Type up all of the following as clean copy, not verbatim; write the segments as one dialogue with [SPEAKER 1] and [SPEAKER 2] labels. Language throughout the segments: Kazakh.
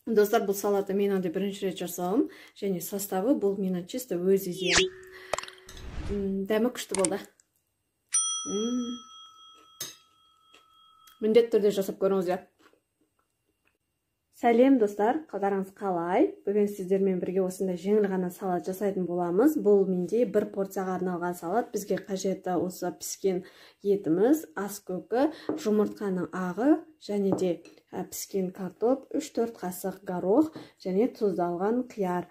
[SPEAKER 1] Достар, бұл салатты мен анда бірінші рет жасауым, және составы бұл менің чисто өз идеям. Дәмі күшті болды. Міндетті түрде жасап көріңіздер. Сәлем достар, қалдарыңыз қалай? Бүгін сіздермен бірге осындай жеңіл ғана салат жасайтын боламыз. Бұл менде бір порцияға арналған салат. Бізге қажетті осы піскен етіміз, ас көкі, жұмыртқаның ағы, және де піскен картоп, 3-4 қасық горох және тұздалған қияр.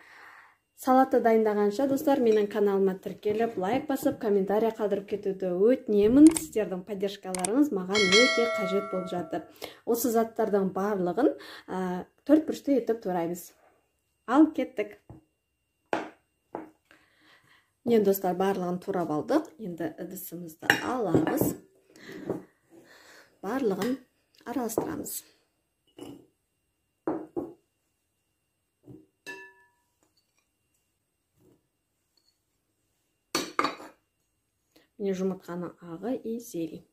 [SPEAKER 1] Салатты дайындағанша, достар, менің каналыма тіркеліп, лайк басып, комментарий қалдырып кетуді өтінемін. Сіздердің поддержкаларыңыз маған өте қажет болып жатыр. Осы заттардың барлығын 4 бұрышты етіп тураймыз. Ал кеттік. Енді, достар, барлығын турап алдық. Енді ыдысымызды аламыз. Барлығын араластырамыз. Міне жұмыртқаның ағы и зелень.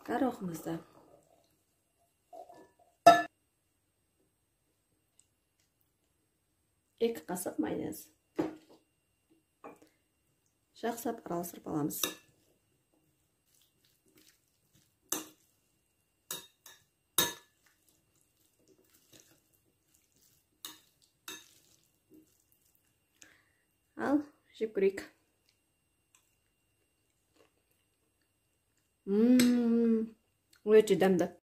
[SPEAKER 1] Горохымызды. Екі қасық майонез. Жақсылап араластырып аламыз. Ал, жеп көрейік. Өте дәмді.